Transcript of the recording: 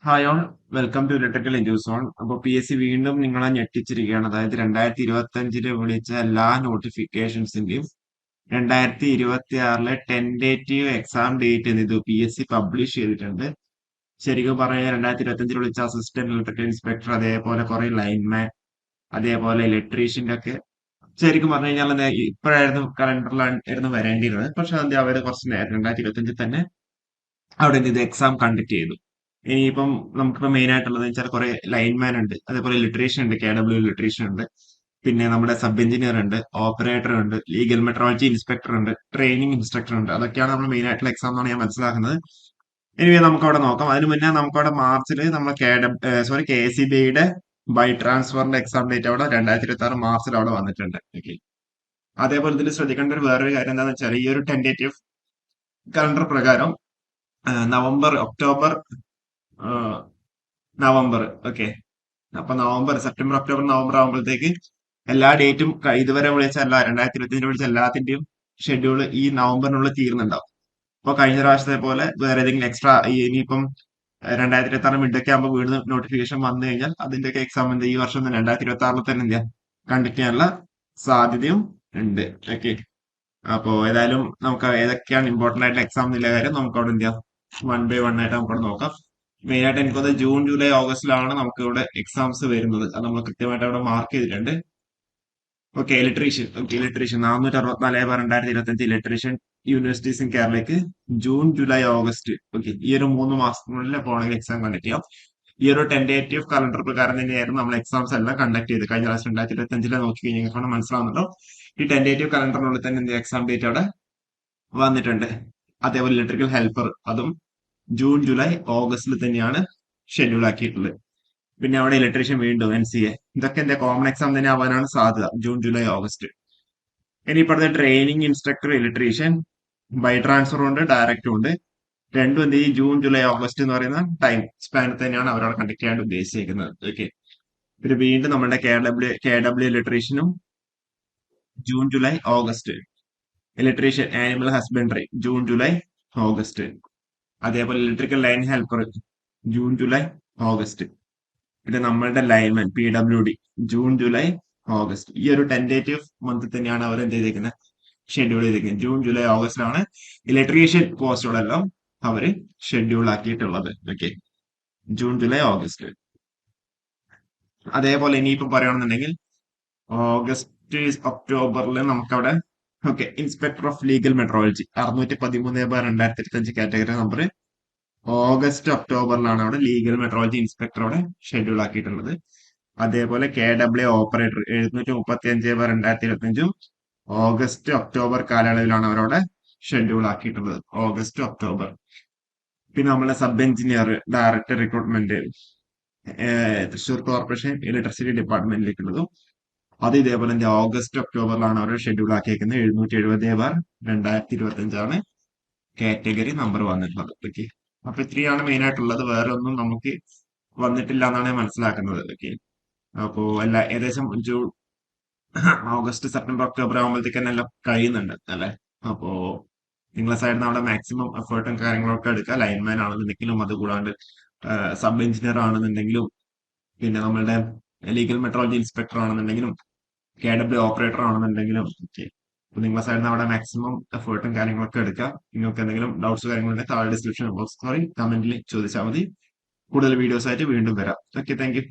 Hi all, welcome to electrical എൻജൂസ് ഓൺ. അപ്പോൾ PSC വീണ്ടും നിങ്ങളെ ഞെട്ടിച്ചിരിക്കുകയാണ്. അതായത് 2025 വിളിച്ച എല്ലാ നോട്ടിഫിക്കേഷൻസിന്റെയും 2026 ടെൻഡേറ്റീവ് എക്സാം ഡേറ്റ് എന്നിത് PSC പബ്ലിഷ് ചെയ്തിട്ടുണ്ട്. ശരിക്കും പറഞ്ഞാൽ 2025 വിളിച്ച അസിസ്റ്റന്റ് ഇലക്ട്രിക്കൽ ഇൻസ്പെക്ടർ, അതേപോലെ കുറെ ലൈൻമാൻ, അതേപോലെ ഇലക്ട്രീഷ്യന്റെ ഒക്കെ ശരിക്കും പറഞ്ഞു കഴിഞ്ഞാൽ ഇപ്പോഴായിരുന്നു കലണ്ടറിലായിരുന്നു വരേണ്ടിയിരുന്നത്. പക്ഷെ അതിന്റെ അവർ കുറച്ച് നേരം 2025 തന്നെ അവിടെ ഇത് എക്സാം കണ്ടക്ട് ചെയ്തു. ഇനിയിപ്പം നമുക്കിപ്പോ മെയിൻ ആയിട്ടുള്ളത് വെച്ചാൽ കുറെ ലൈൻമാൻ ഉണ്ട്, അതേപോലെ ഇലക്ട്രീഷ്യൻ ഉണ്ട്, KW ഇലക്ട്രീഷ്യൻ ഉണ്ട്, പിന്നെ നമ്മുടെ സബ് എഞ്ചിനീയർ ഉണ്ട്, ഓപ്പറേറ്റർ ഉണ്ട്, ലീഗൽ മെട്രോളജി ഇൻസ്പെക്ടർ ഉണ്ട്, ട്രെയിനിങ് ഇൻസ്ട്രക്ടർ ഉണ്ട്. അതൊക്കെയാണ് നമ്മൾ മെയിൻ ആയിട്ടുള്ള എക്സാം എന്നാണ് ഞാൻ മനസ്സിലാക്കുന്നത്. ഇനി നമുക്ക് അവിടെ നോക്കാം. അതിന് മുന്നേ നമുക്കവിടെ മാർച്ചിൽ നമ്മൾ KCBയുടെ ബൈ ട്രാൻസ്ഫറിന്റെ എക്സാം ഡേറ്റ് അവിടെ 2026 മാർച്ചിൽ അവിടെ വന്നിട്ടുണ്ട്. ഓക്കെ. അതേപോലെ ഇതിൽ ശ്രദ്ധിക്കേണ്ട ഒരു വേറൊരു കാര്യം എന്താണെന്ന് വെച്ചാൽ ഈ ഒരു ടെന്റേറ്റീവ് കലണ്ടർ പ്രകാരം നവംബർ, ഒക്ടോബർ, നവംബർ, ഓക്കെ. അപ്പൊ സെപ്റ്റംബർ, ഒക്ടോബർ, നവംബർ ആകുമ്പോഴത്തേക്ക് എല്ലാ ഡേറ്റും ഇതുവരെ വിളിച്ച എല്ലാ 2025 വിളിച്ച എല്ലാത്തിന്റെയും ഷെഡ്യൂൾ ഈ നവംബറിനുള്ളിൽ തീർന്നുണ്ടാവും. അപ്പൊ കഴിഞ്ഞ പ്രാവശ്യത്തെ പോലെ വേറെ ഏതെങ്കിലും എക്സ്ട്രാ ഇനിയിപ്പം 2026 മിഡൊക്കെ ആകുമ്പോൾ വീണ്ടും നോട്ടിഫിക്കേഷൻ വന്നു കഴിഞ്ഞാൽ അതിന്റെയൊക്കെ എക്സാം ഈ വർഷം തന്നെ 2026 തന്നെ എന്ത് കണ്ടക്ട് ചെയ്യാനുള്ള സാധ്യതയും ഉണ്ട്. ഓക്കെ. അപ്പോ ഏതായാലും നമുക്ക് ഏതൊക്കെയാണ് ഇമ്പോർട്ടന്റ് ആയിട്ടുള്ള എക്സാം എന്നുള്ള കാര്യം നമുക്ക് അവിടെ എന്ത് ചെയ്യാം, വൺ ബൈ വൺ ആയിട്ട് നമുക്ക് അവിടെ നോക്കാം. മെയിൻ ആയിട്ട് എനിക്കത് ജൂൺ, ജൂലൈ, ഓഗസ്റ്റിലാണ് നമുക്ക് ഇവിടെ എക്സാംസ് വരുന്നത്. അത് നമ്മൾ കൃത്യമായിട്ട് അവിടെ മാർക്ക് ചെയ്തിട്ടുണ്ട്. Okay. Electrician 464/2025 electrician universities in കേരളയ്ക്ക് ജൂൺ, ജൂലൈ, ഓഗസ്റ്റ്, ഓക്കെ, ഈ ഒരു 3 മാസത്തിനുള്ളിൽ പോണെങ്കിൽ എക്സാം കണ്ടക്ട് ചെയ്യാം. ഈ ഒരു ടെന്റേറ്റീവ് കലണ്ടർ പ്രകാരം തന്നെയായിരുന്നു നമ്മൾ എക്സാംസ് എല്ലാം കണ്ടക്ട് ചെയ്ത് കഴിഞ്ഞ പ്രാവശ്യം 2025 നോക്കി കഴിഞ്ഞാൽ മനസ്സിലാവുന്നുണ്ടോ. ഈ ടെന്റേറ്റീവ് കലണ്ടറിനുള്ളിൽ തന്നെ എന്ത് എക്സാം ഡേറ്റ് അവിടെ വന്നിട്ടുണ്ട്. അതേപോലെ ഇലക്ട്രിക്കൽ ഹെൽപ്പർ അതും ജൂൺ, ജൂലൈ, ഓഗസ്റ്റിൽ തന്നെയാണ് ഷെഡ്യൂൾ ആക്കിയിട്ടുള്ളത്. പിന്നെ അവിടെ ഇലക്ട്രീഷ്യൻ വീണ്ടും NCA, ഇതൊക്കെ എന്താ കോമൺ എക്സാം തന്നെ ആവാനാണ് സാധ്യത, ജൂൺ, ജൂലൈ, ഓഗസ്റ്റ്. ഇനി ഇപ്പോഴത്തെ ട്രെയിനിങ് ഇൻസ്ട്രക്ടർ ഇലക്ട്രീഷ്യൻ ബൈ ട്രാൻസ്ഫറും ഉണ്ട്, ഡയറക്റ്റും ഉണ്ട്. രണ്ടും എന്ത് ഈ ജൂൺ, ജൂലൈ, ഓഗസ്റ്റ് എന്ന് പറയുന്ന ടൈം സ്പാനിൽ തന്നെയാണ് അവരവിടെ കണ്ടക്ട് ചെയ്യാൻ ഉദ്ദേശിച്ചിരിക്കുന്നത്. ഓക്കെ. പിന്നെ വീണ്ടും നമ്മുടെ KW ഇലക്ട്രീഷ്യനും June, July, August. Electrician animal husbandry June, July, August. അതേപോലെ electrical line helper June, July, August. പിന്നെ നമ്മളുടെ lineman PWD June, July, August. ഈ ഒരു ടെന്റേറ്റീവ് മന്ത് തന്നെയാണ് അവർ എന്ത് ചെയ്തിരിക്കുന്നത്, ഷെഡ്യൂൾ ചെയ്തിരിക്കുന്നത്. ജൂൺ, ജൂലൈ, ഓഗസ്റ്റിലാണ് ഇലക്ട്രീഷ്യൻ പോസ്റ്റുകളെല്ലാം അവര് ഷെഡ്യൂൾ ആക്കിയിട്ടുള്ളത്. ഓക്കെ. June, July, August. അതേപോലെ ഇനിയിപ്പോ പറയുകയാണെന്നുണ്ടെങ്കിൽ ഓഗസ്റ്റ്, ഒക്ടോബറിൽ നമുക്കവിടെ okay inspector of legal metrology 613/2025 category number August, ഒക്ടോബറിലാണ് അവിടെ ലീഗൽ മെട്രോളജി ഇൻസ്പെക്ടർ അവിടെ ഷെഡ്യൂൾ ആക്കിയിട്ടുള്ളത്. അതേപോലെ KW ഓപ്പറേറ്റർ 735/2025 ഓഗസ്റ്റ്, ഒക്ടോബർ കാലയളവിലാണ് അവരവിടെ ഷെഡ്യൂൾ ആക്കിയിട്ടുള്ളത്. August, October. പിന്നെ നമ്മളെ sub engineer director recruitment Thrissur corporation electricity ഡിപ്പാർട്ട്മെന്റിലേക്കുള്ളതും അത് ഇതേപോലെ തന്നെ ഓഗസ്റ്റ്, ഒക്ടോബറിലാണ് അവർ ഷെഡ്യൂൾ ആക്കിയേക്കുന്നത്. 770/2025 കാറ്റഗറി നമ്പർ വന്നിട്ടുള്ളത്. ഓക്കെ. അപ്പൊ ഇത്രയാണ് മെയിൻ ആയിട്ടുള്ളത്. വേറെ ഒന്നും നമുക്ക് വന്നിട്ടില്ല എന്നാണ് ഞാൻ മനസ്സിലാക്കുന്നത്. ഓക്കെ. അപ്പോ അല്ല ഏകദേശം ജൂൺ, ഓഗസ്റ്റ്, സെപ്റ്റംബർ, ഒക്ടോബർ ആകുമ്പോഴത്തേക്ക് എല്ലാം കഴിയുന്നുണ്ട് അല്ലെ. അപ്പോ നിങ്ങളെ സൈഡിൽ നിന്ന് അവിടെ മാക്സിമം എഫേർട്ടും കാര്യങ്ങളൊക്കെ എടുക്കുക. ലൈൻമാൻ ആണെന്നുണ്ടെങ്കിലും അതുകൂടാണ്ട് സബ് എഞ്ചിനീയർ ആണെന്നുണ്ടെങ്കിലും പിന്നെ നമ്മളുടെ ലീഗൽ മെട്രോളജി ഇൻസ്പെക്ടർ ആണെന്നുണ്ടെങ്കിലും KW ഓപ്പറേറ്റർ ആണെന്നുണ്ടെങ്കിലും ഓക്കെ. അപ്പൊ നിങ്ങളെ സൈഡിൽ നിന്ന് അവിടെ മാക്സിമം എഫേർട്ടും കാര്യങ്ങളൊക്കെ എടുക്കുക. നിങ്ങൾക്ക് എന്തെങ്കിലും ഡൗട്ട്സ് കാര്യങ്ങളുണ്ടെങ്കിൽ താഴെ ഡിസ്ക്രിപ്ഷൻ ബോക്സ് കമന്റിൽ ചോദിച്ചാൽ മതി. കൂടുതൽ വീഡിയോസ് ആയിട്ട് വീണ്ടും വരാം. Okay, thank you.